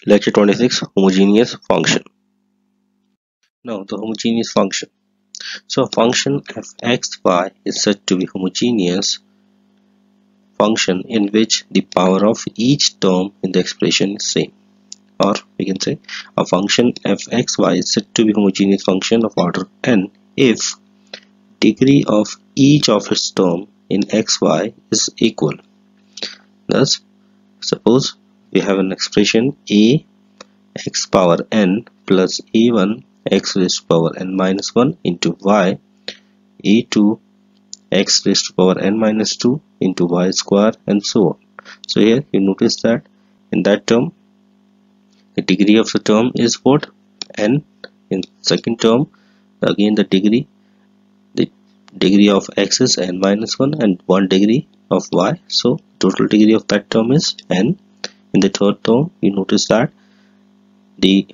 Lecture 26, homogeneous function. Now the homogeneous function. So a function f(x,y) is said to be homogeneous function in which the power of each term in the expression is same. Or we can say a function f(x,y) is said to be homogeneous function of order n if degree of each of its term in xy is equal. Thus, suppose we have an expression a x power n plus a1 x raised to power n minus 1 into y a2 x raised to power n minus 2 into y square and so on. So here you notice that in that term the degree of the term is what? N. In second term again the degree of x is n minus 1 and 1 degree of y, so total degree of that term is n. In the third term you notice that the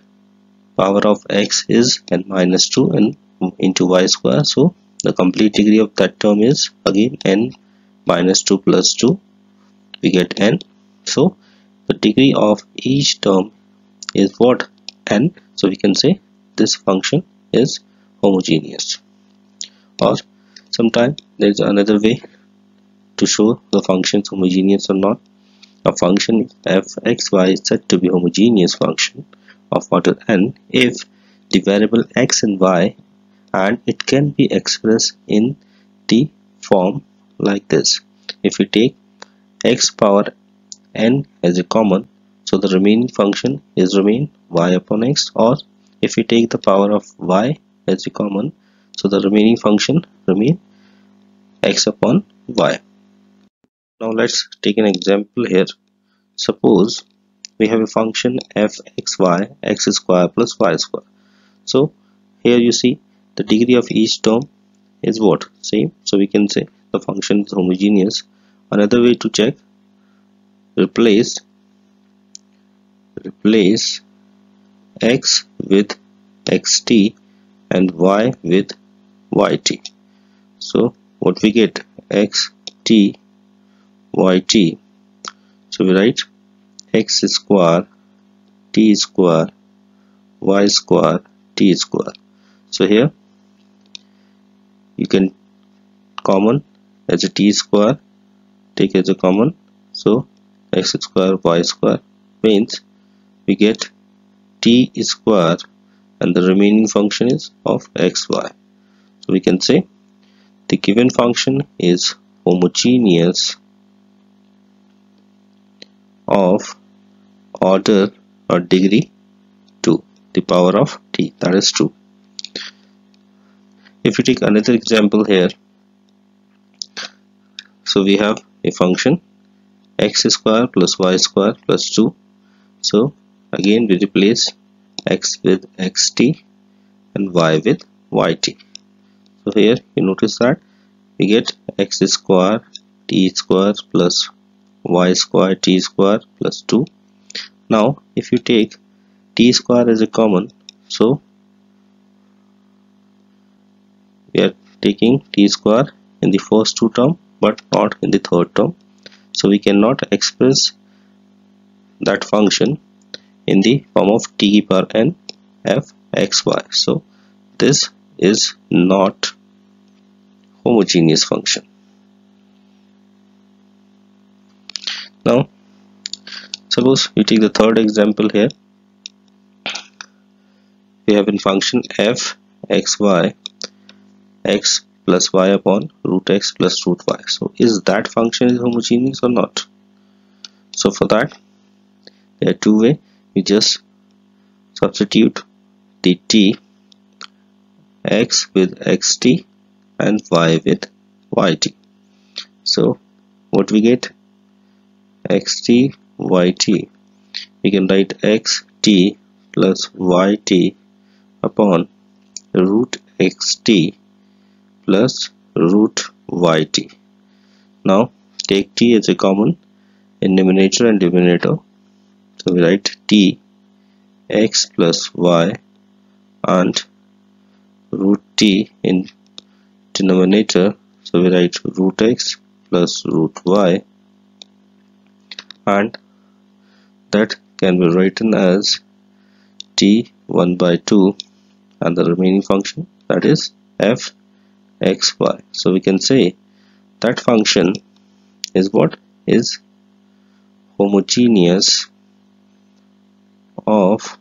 power of x is n minus 2 and into y square, so the complete degree of that term is again n minus 2 plus 2, we get n. So the degree of each term is what? N. So we can say this function is homogeneous. Or sometimes there is another way to show the function is homogeneous or not. A function f(x,y) is said to be homogeneous function of order n if the variable x and y, and it can be expressed in the form like this. If we take x power n as a common, so the remaining function is remain y upon x, or if we take the power of y as a common, so the remaining function remain x upon y. Now let's take an example here. Suppose we have a function f(x,y) x square plus y square. So here you see the degree of each term is what? Same. So we can say the function is homogeneous. Another way to check, replace x with xt and y with yt. So what we get? xt yt. So we write x square t square y square t square. So here you can common as a t square, take as a common, so x square y square means we get t square and the remaining function is of xy. So we can say the given function is homogeneous of order or degree 2, the power of t, that is true. If we take another example here, so we have a function x square plus y square plus 2. So again we replace x with xt and y with yt. So here you notice that we get x square t square plus y square t square plus 2. Now if you take t square as a common, so we are taking t square in the first two term but not in the third term, so we cannot express that function in the form of t power n f(x,y). So this is not homogeneous function. Now suppose we take the third example here. We have a function f(x,y) x plus y upon root x plus root y. So is that function is homogeneous or not? So for that there are two ways. We just substitute the t, x with xt and y with yt. So what we get? xt yt. We can write xt plus yt upon root xt plus root yt. Now take t as a common in numerator and denominator. So we write t x plus y and root t in denominator. So we write root x plus root y, and that can be written as t 1 by 2 and the remaining function, that is f x y. So we can say that function is what is homogeneous of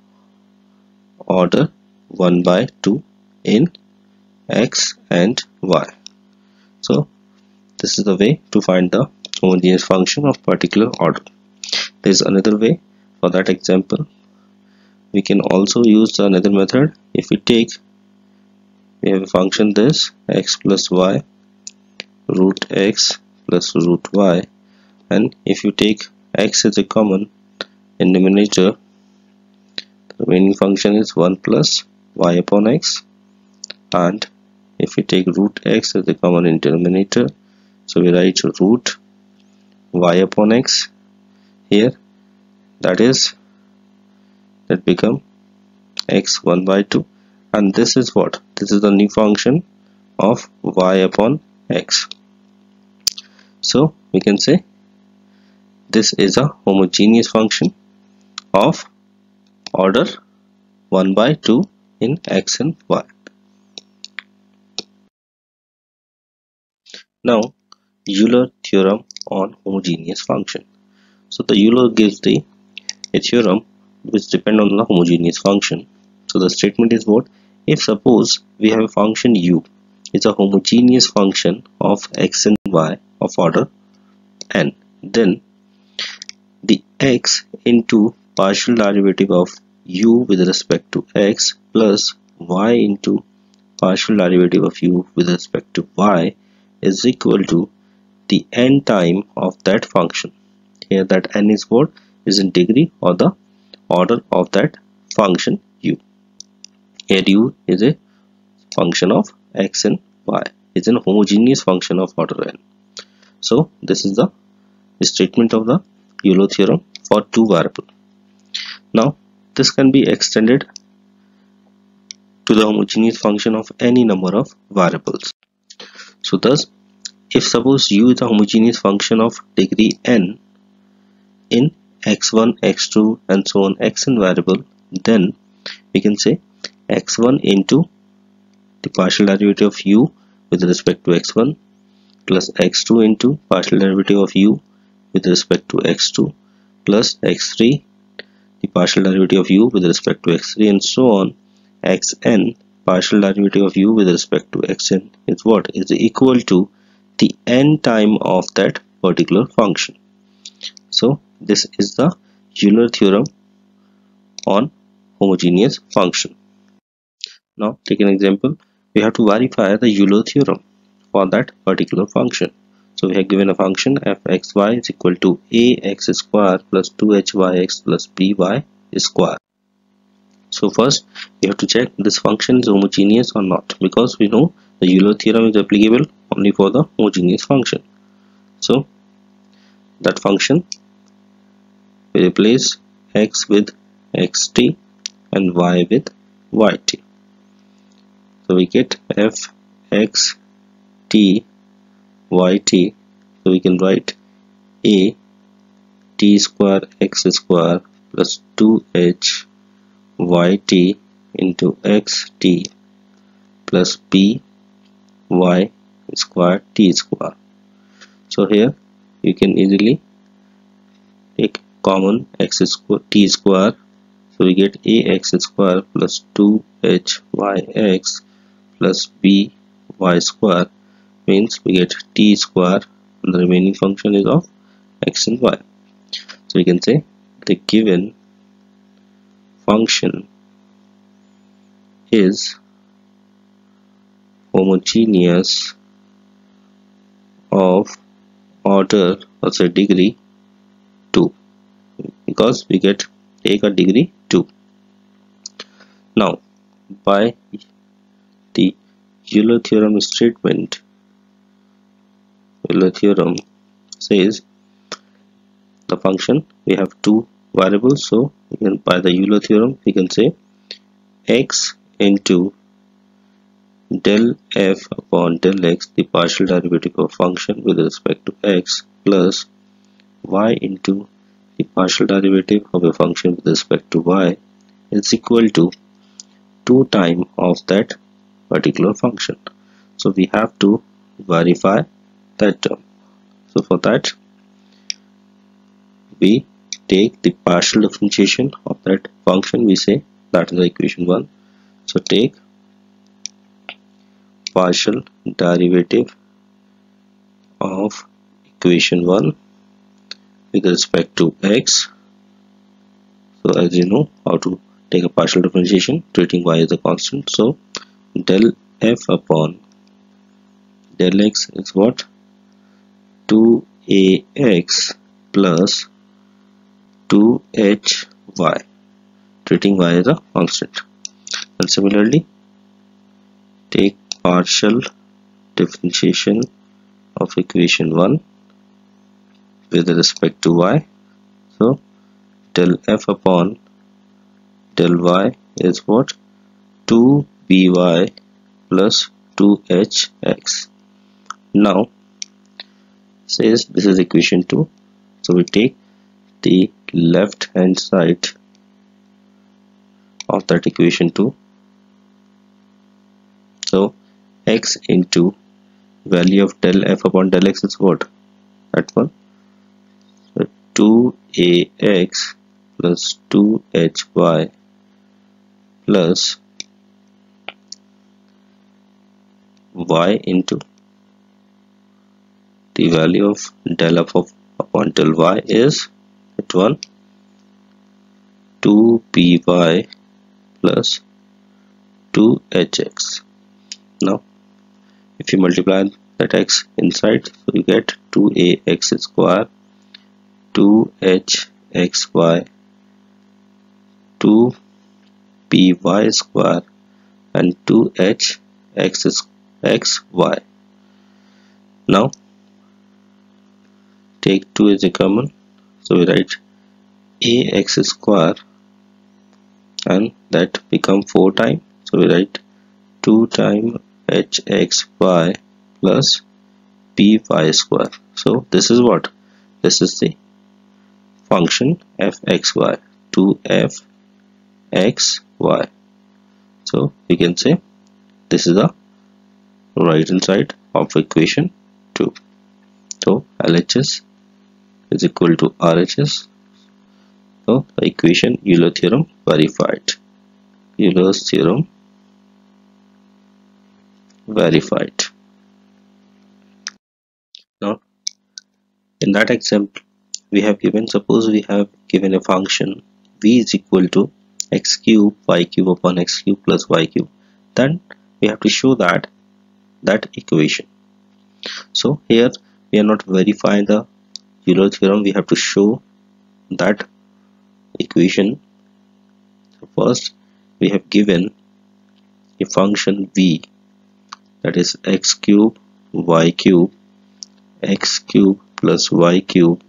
order 1 by 2 in x and y. So this is the way to find the homogeneous function of particular order. There is another way. For that example, we can also use another method. If we have a function this x plus y root x plus root y, and if you take x as a common in numerator, the remaining function is 1 plus y upon x, and if we take root x as a common in denominator, so we write root y upon x here, that become x 1 by 2, and this is what? This is the new function of y upon x. So we can say this is a homogeneous function of order 1 by 2 in x and y. Now, Euler theorem on homogeneous function. So the Euler gives a theorem which depends on the homogeneous function. So the statement is what? If suppose we have a function u is a homogeneous function of x and y of order n, then the x into partial derivative of u with respect to x plus y into partial derivative of u with respect to y is equal to the n time of that function. Here that n is what? Is in degree or the order of that function u. Here u is a function of x and y, is a homogeneous function of order n. So this is the statement of the Euler theorem for two variables. Now this can be extended to the homogeneous function of any number of variables. So thus, if suppose u is a homogeneous function of degree n in x1, x2 and so on xn variable, then we can say x1 into the partial derivative of u with respect to x1 plus x2 into partial derivative of u with respect to x2 plus x3 the partial derivative of u with respect to x3 and so on xn partial derivative of u with respect to xn is what? Is equal to the n time of that particular function. So this is the Euler theorem on homogeneous function. Now take an example. We have to verify the Euler theorem for that particular function. So we have given a function fxy is equal to ax square plus 2hyx plus by square. So first we have to check this function is homogeneous or not, because we know the Euler theorem is applicable only for the homogeneous function. So that function, we replace x with xt and y with yt. So we get f x t yt. So we can write a t square x square plus 2h yt into xt plus b y square t square. So here you can easily take common x square t square. So we get ax square plus 2hyx plus by square, means we get t square and the remaining function is of x and y. So we can say the given function is homogeneous of order, or say degree 2, because we get take a degree 2. Now by the Euler theorem statement, Euler theorem says the function, we have two variables, so by the Euler theorem we can say x into del f upon del x, the partial derivative of function with respect to x, plus y into the partial derivative of a function with respect to y is equal to 2 times of that particular function. So we have to verify that term. So for that, we take the partial differentiation of that function. We say that is the equation 1. So take partial derivative of equation 1 with respect to x. So as you know how to take a partial differentiation treating y as a constant. So del f upon del x is what? 2ax plus 2hy, treating y as a constant. And similarly, take partial differentiation of equation 1 with respect to y. So del f upon del y is what? 2by plus 2hx. Now says this is equation 2. So we take the left hand side of that equation 2. So x into value of del f upon del x is what? That one. So 2ax plus 2hy plus y into the value of del f upon del y is that one, 2by plus 2hx. Now if you multiply that x inside, so you get 2ax square, 2hxy, 2py square and 2hxy. Now take 2 as a common, so we write ax square and that become 4 times, so we write 2 times hxy plus py square. So this is what? This is the function fxy, 2fxy. So we can say this is the right hand side of equation 2. So LHS is equal to RHS. So the equation Euler theorem verified. Euler's theorem verified. Now in that example we have given, suppose we have given a function v is equal to x cube y cube upon x cube plus y cube, then we have to show that equation. So here we are not verifying the Euler theorem, we have to show that equation. So first we have given a function v, that is x cube y cube x cube plus y cube.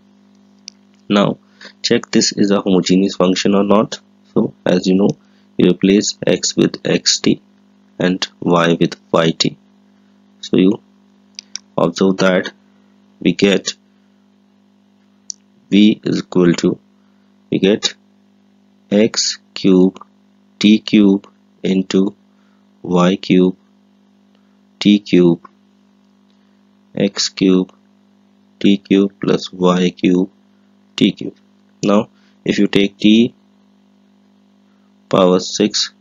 Now check this is a homogeneous function or not. So as you know, you replace x with xt and y with yt. So you observe that we get v is equal to, we get x cube t cube into y cube t cube x cube t cube plus y cube t cube. Now if you take t power 6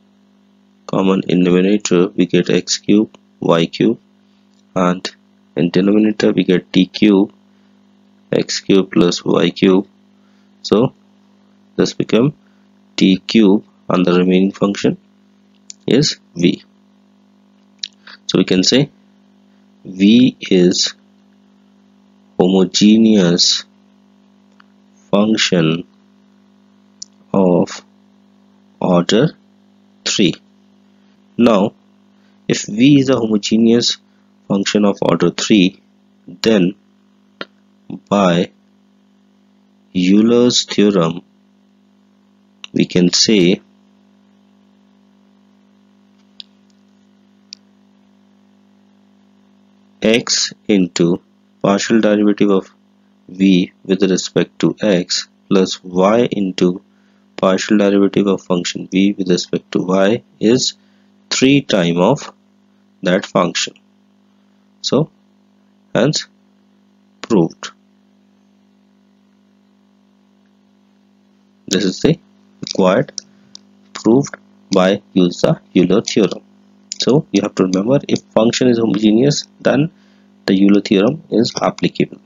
common in numerator, we get x cube y cube, and in denominator we get t cube x cube plus y cube. So this become t cube and the remaining function is v. So we can say v is homogeneous function of order 3. Now if v is a homogeneous function of order 3, then by Euler's theorem we can say x into partial derivative of v with respect to x plus y into partial derivative of function v with respect to y is 3 times of that function. So hence proved. This is the required proved by use the Euler theorem. So you have to remember, if function is homogeneous, then the Euler theorem is applicable.